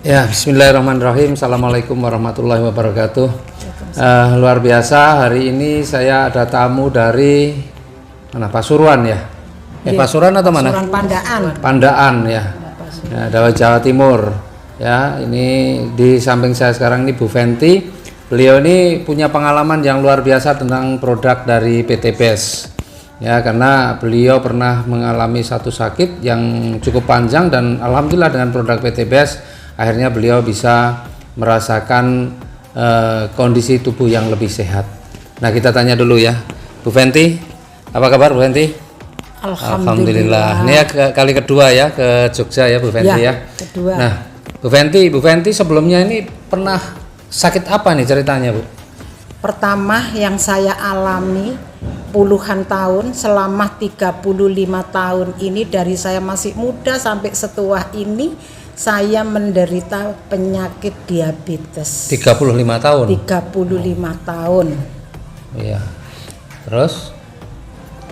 Ya, bismillahirrahmanirrahim. Assalamualaikum warahmatullahi wabarakatuh. Luar biasa, hari ini saya ada tamu dari mana? Pasuruan ya? Pasuruan atau mana? Pasuruan Pandaan. Pandaan ya. Ya, dari Jawa Timur. Ya, ini di samping saya sekarang ini Bu Fenty. Beliau ini punya pengalaman yang luar biasa tentang produk dari PT BES. Ya, karena beliau pernah mengalami satu sakit yang cukup panjang dan alhamdulillah dengan produk PT BES akhirnya beliau bisa merasakan kondisi tubuh yang lebih sehat. Nah, kita tanya dulu ya, Bu Fenty, apa kabar Bu Fenty? Alhamdulillah. Ini ya kali kedua ya ke Jogja ya Bu Fenty ya. Kedua. Nah, Bu Fenty sebelumnya ini pernah sakit apa nih ceritanya Bu? Pertama yang saya alami puluhan tahun, selama 35 tahun ini, dari saya masih muda sampai setua ini, saya menderita penyakit diabetes. 35 tahun? 35 tahun. Iya. Terus?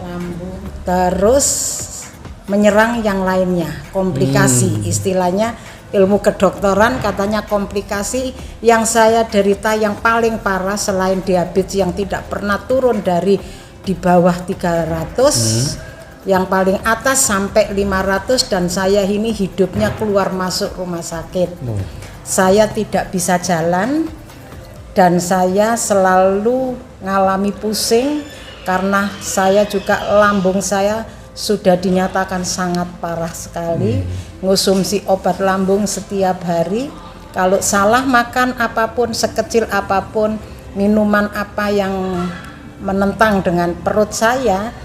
Lambung. Terus menyerang yang lainnya, komplikasi. Istilahnya ilmu kedokteran katanya komplikasi yang saya derita yang paling parah selain diabetes yang tidak pernah turun dari di bawah 300. Yang paling atas sampai 500 dan saya ini hidupnya keluar masuk rumah sakit. Saya tidak bisa jalan dan saya selalu ngalami pusing karena saya juga lambung saya sudah dinyatakan sangat parah sekali. Ngonsumsi obat lambung setiap hari. Kalau salah makan apapun, sekecil apapun, minuman apa yang menentang dengan perut saya,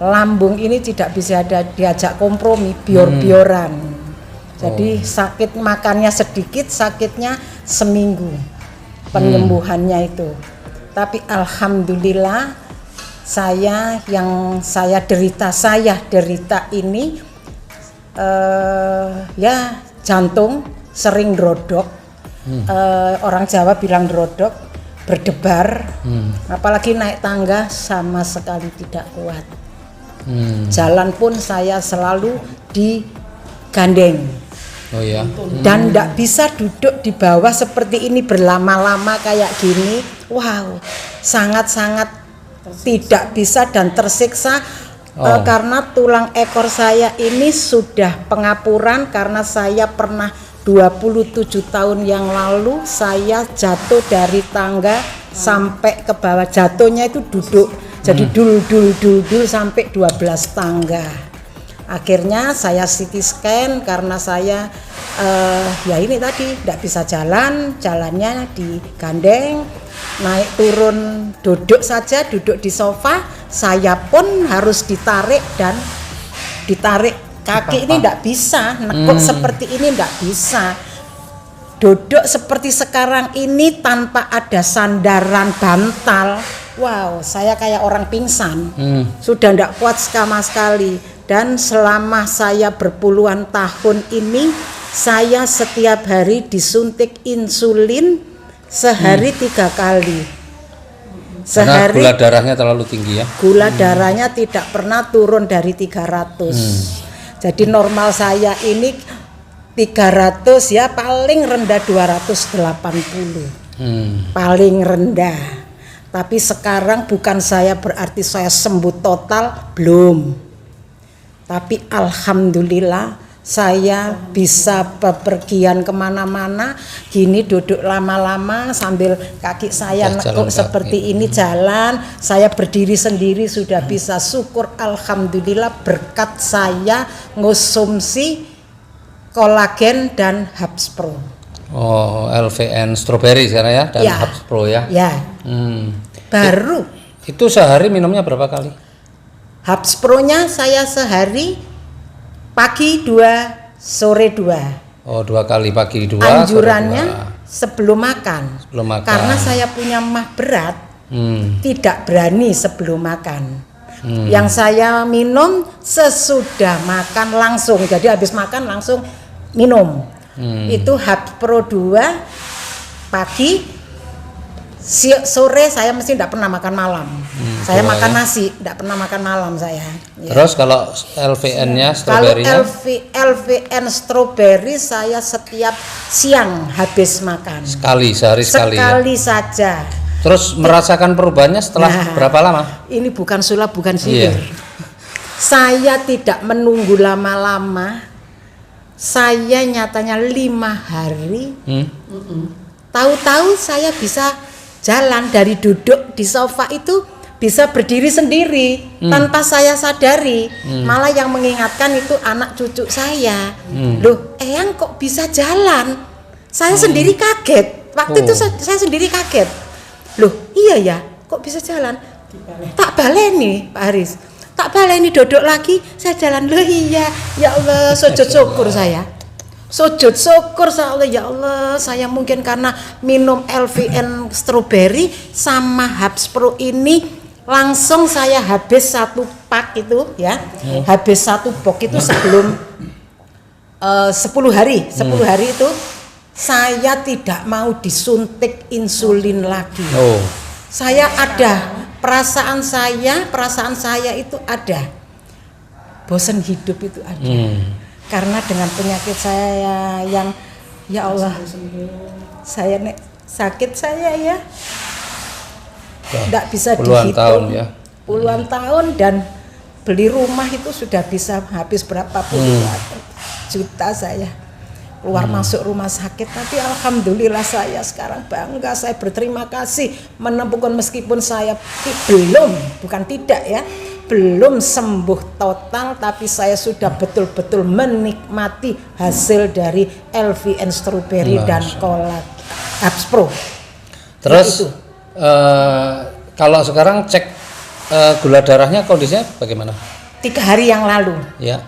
lambung ini tidak bisa diajak kompromi, bior-bioran. Jadi sakit makannya sedikit, sakitnya seminggu penyembuhannya itu. Tapi alhamdulillah saya derita ini ya jantung sering drodok. Orang Jawa bilang drodok, berdebar. Apalagi naik tangga sama sekali tidak kuat. Jalan pun saya selalu digandeng. Oh ya. Dan tidak bisa duduk di bawah seperti ini berlama-lama kayak gini. Wow, sangat-sangat tidak bisa dan tersiksa. Karena tulang ekor saya ini sudah pengapuran karena saya pernah 27 tahun yang lalu saya jatuh dari tangga sampai ke bawah. Jatuhnya itu duduk. Jadi dul sampai 12 tangga. Akhirnya saya CT scan karena saya ya ini tadi tidak bisa jalan, jalannya digandeng, naik turun duduk saja, duduk di sofa, saya pun harus ditarik kaki ini tidak bisa, nekuk seperti ini tidak bisa. Duduk seperti sekarang ini tanpa ada sandaran bantal. Wow, saya kayak orang pingsan. Sudah tidak kuat sama sekali. Dan selama saya berpuluhan tahun ini, saya setiap hari disuntik insulin sehari 3 kali. Karena gula darahnya terlalu tinggi ya? Gula darahnya tidak pernah turun dari 300. Jadi normal saya ini 300 ya, paling rendah 280. Paling rendah. Tapi sekarang bukan saya berarti saya sembuh total, belum. Tapi alhamdulillah saya bisa bepergian kemana-mana, gini duduk lama-lama sambil kaki saya nekuk seperti ini jalan, saya berdiri sendiri sudah bisa. Syukur alhamdulillah berkat saya ngonsumsi kolagen dan Habs Pro. Oh, LVN strawberry sekarang ya dan Habs Pro ya. Ya. Baru. Itu sehari minumnya berapa kali? Habs Pro-nya saya sehari pagi 2, sore 2. Oh, 2 kali pagi 2. Anjurannya sebelum makan. Karena saya punya mah berat, tidak berani sebelum makan. Yang saya minum sesudah makan langsung. Jadi habis makan langsung minum. Itu Habs Pro 2 pagi, sore saya mesti tidak pernah makan malam. Saya makan nasi, tidak pernah makan malam saya. Ya. Terus kalau LVN-nya, stroberinya? Kalau LVN strawberry saya setiap siang habis makan. Sehari sekali ya? Sekali saja. Terus merasakan perubahannya setelah berapa lama? Ini bukan sulap, bukan sihir. Saya tidak menunggu lama-lama. Saya nyatanya 5 hari. Tahu-tahu saya bisa jalan, dari duduk di sofa itu bisa berdiri sendiri tanpa saya sadari. Malah yang mengingatkan itu anak cucu saya. Loh, Eyang kok bisa jalan? Saya sendiri kaget. Waktu itu saya sendiri kaget. Loh, iya ya, kok bisa jalan? Tak baleni, Pak Haris. Tak baleni, duduk lagi, saya jalan. Loh iya, ya Allah, sujud syukur saya. Sujud syukur Allah, ya Allah, saya mungkin karena minum LVN strawberry sama Habs Pro ini langsung saya habis 1 pak itu ya. Habis 1 box itu sebelum 10 hari. 10 hari itu saya tidak mau disuntik insulin lagi. Saya ada perasaan saya itu ada. Bosan hidup itu ada. Karena dengan penyakit saya yang ya Allah, saya sakit saya ya tidak bisa dihitung, puluhan tahun, dan beli rumah itu sudah bisa habis berapa puluh juta saya keluar masuk rumah sakit. Tapi alhamdulillah saya sekarang bangga, saya berterima kasih menemukan, meskipun saya belum sembuh total, tapi saya sudah betul-betul menikmati hasil dari LVN strawberry dan kolak Habs Pro. Terus kalau sekarang cek gula darahnya kondisinya bagaimana? 3 hari yang lalu. Ya.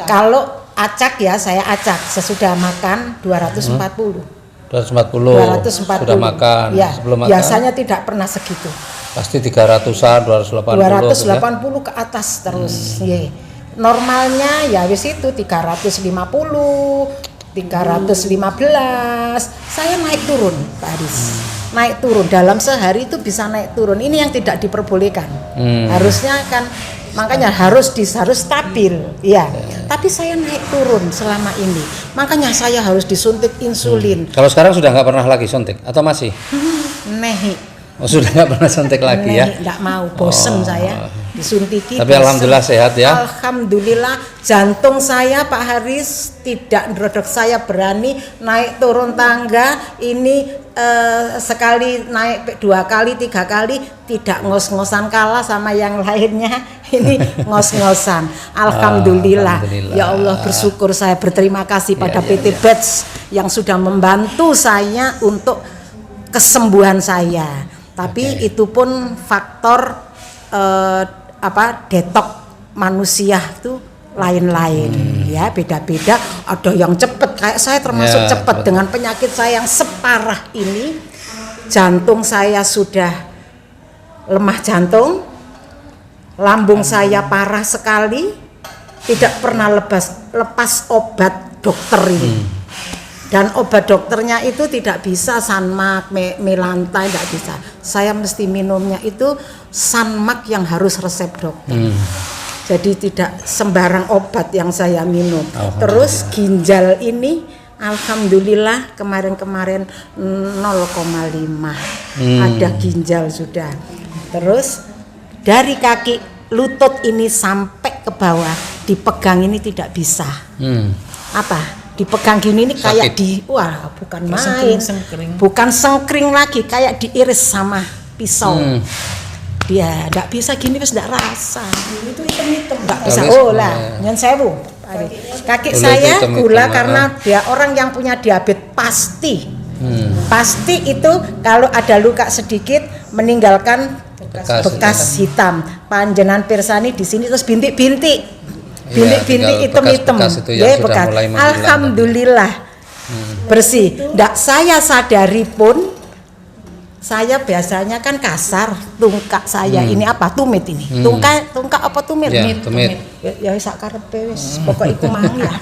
Kalau acak ya, saya acak sesudah makan 240. 240 sudah makan. Ya, sebelum makan biasanya tidak pernah segitu. Pasti 300-an, 280 ke atas terus. Normalnya ya wis itu 350, 315. Saya naik turun, Pak Haris. Naik turun dalam sehari itu bisa naik turun. Ini yang tidak diperbolehkan. Harusnya kan, makanya harus stabil, ya. Tapi saya naik turun selama ini. Makanya saya harus disuntik insulin. Kalau sekarang sudah nggak pernah lagi suntik atau masih? Sudah nggak pernah suntik lagi ya? Nggak mau, bosen saya disuntiki. Tapi alhamdulillah sehat ya. Alhamdulillah, jantung saya Pak Haris tidak ndrodok, saya berani naik turun tangga ini sekali naik 2 kali 3 kali, tidak ngos-ngosan kalah sama yang lainnya. Ini ngos-ngosan. Alhamdulillah. Ya Allah, bersyukur, saya berterima kasih pada PT Beds yang sudah membantu saya untuk kesembuhan saya. Tapi itu pun faktor detok manusia itu lain-lain, ya, beda-beda. Ada yang cepat, kayak saya termasuk cepat dengan penyakit saya yang separah ini. Jantung saya sudah lemah jantung, lambung saya parah sekali, tidak pernah lepas obat dokter ini. Dan obat dokternya itu tidak bisa Sanmak, Melantai, tidak bisa. Saya mesti minumnya itu Sanmak yang harus resep dokter. Jadi tidak sembarang obat yang saya minum. Terus ginjal ini alhamdulillah kemarin-kemarin 0,5. Ada ginjal sudah. Terus dari kaki lutut ini sampai ke bawah dipegang ini tidak bisa. Apa? Dipegang gini ini kayak bukan main, bukan sengkring lagi, kayak diiris sama pisau. Dia tidak bisa gini, wis tidak rasa. Itu hitam-hitam, tidak bisa. Nyen sewu. Kaki saya gula karena dia orang yang punya diabetes pasti. Pasti itu kalau ada luka sedikit meninggalkan bekas hitam. Panjenengan pirsani di sini terus bintik-bintik. Bintik-bintik hitam-hitam, ya bekas. Alhamdulillah bersih. Ndak saya sadari pun, saya biasanya kan kasar, tungkak saya ini apa tumit ini, tungkak apa tumit? Tumit. Ya sak karepe wis, pokok iku mang ya.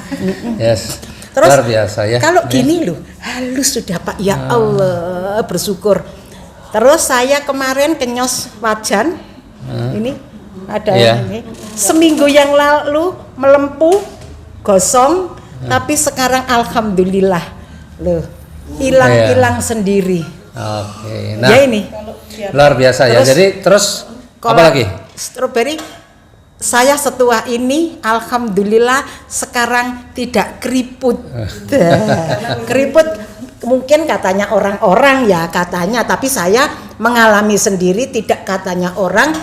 Terus luar biasa ya. Kalau gini loh, halus sudah Pak, ya Allah, bersyukur. Terus saya kemarin kenyos wajan, ini ada Iya. ini. Seminggu yang lalu melempuh, gosong, tapi sekarang alhamdulillah, loh, hilang sendiri. Oke. Nah, Ya ini. luar biasa ya. Terus, Jadi terus apa Kalau lagi? Strawberry, saya setua ini alhamdulillah sekarang tidak keriput. Keriput mungkin katanya orang-orang ya katanya, tapi saya mengalami sendiri, tidak katanya orang,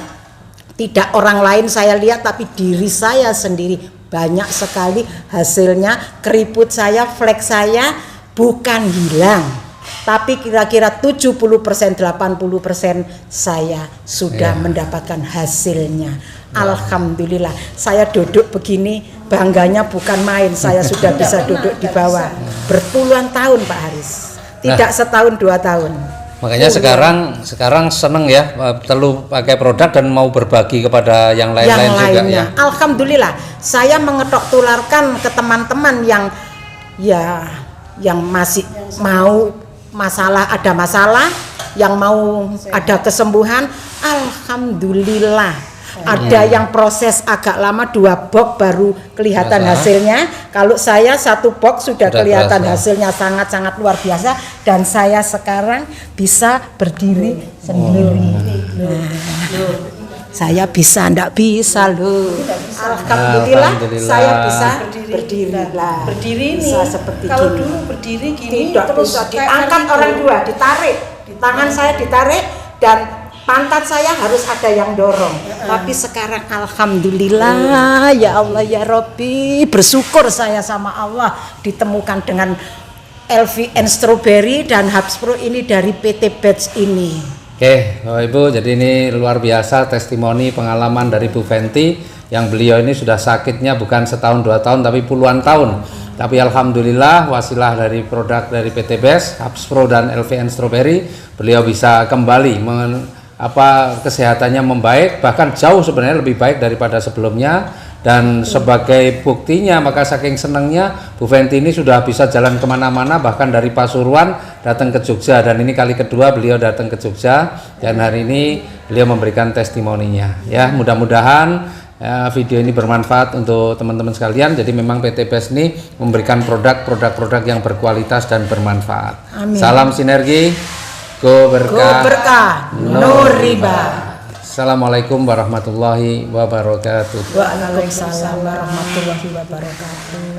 tidak orang lain saya lihat, tapi diri saya sendiri banyak sekali hasilnya. Keriput saya, flek saya bukan hilang, tapi kira-kira 70% 80% saya sudah mendapatkan hasilnya. Alhamdulillah, saya duduk begini bangganya bukan main. Saya sudah bisa duduk di bawah berpuluhan tahun Pak Haris, tidak setahun 2 tahun. Makanya sekarang seneng ya perlu pakai produk dan mau berbagi kepada yang lain-lain juga ya. Alhamdulillah, saya mengetok tularkan ke teman-teman yang masih mau ada masalah, yang mau ada kesembuhan. Alhamdulillah. Ada yang proses agak lama, 2 box baru kelihatan hasilnya. Kalau saya 1 box sudah kelihatan hasilnya, sangat-sangat luar biasa. Dan saya sekarang bisa berdiri sendiri. Saya bisa, enggak bisa loh. Alhamdulillah, saya bisa berdiri lah. Berdiri bisa nih, seperti kalau gini. dulu berdiri gini Tidak terus bisa kayak diangkat gitu. orang 2, ditarik. Tangan saya ditarik dan pantat saya harus ada yang dorong. Tapi sekarang alhamdulillah, ya Allah ya Robbi, bersyukur saya sama Allah ditemukan dengan LVN Strawberry dan Hubs Pro ini dari PT Batch ini. Oke, Bapak Ibu, jadi ini luar biasa testimoni pengalaman dari Bu Fenty yang beliau ini sudah sakitnya bukan setahun 2 tahun tapi puluhan tahun. Tapi alhamdulillah wasilah dari produk dari PT Best, Hubs Pro dan LVN Strawberry, beliau bisa kembali kesehatannya membaik, bahkan jauh sebenarnya lebih baik daripada sebelumnya. Dan sebagai buktinya, maka saking senangnya Bu Fenty ini sudah bisa jalan kemana-mana, bahkan dari Pasuruan datang ke Jogja, dan ini kali kedua beliau datang ke Jogja dan hari ini beliau memberikan testimoninya. Ya, mudah-mudahan video ini bermanfaat untuk teman-teman sekalian. Jadi memang PT Best ini memberikan produk-produk yang berkualitas dan bermanfaat. Amin. Salam sinergi, go berkah, no riba. Assalamualaikum warahmatullahi wabarakatuh. Waalaikumsalam warahmatullahi wabarakatuh.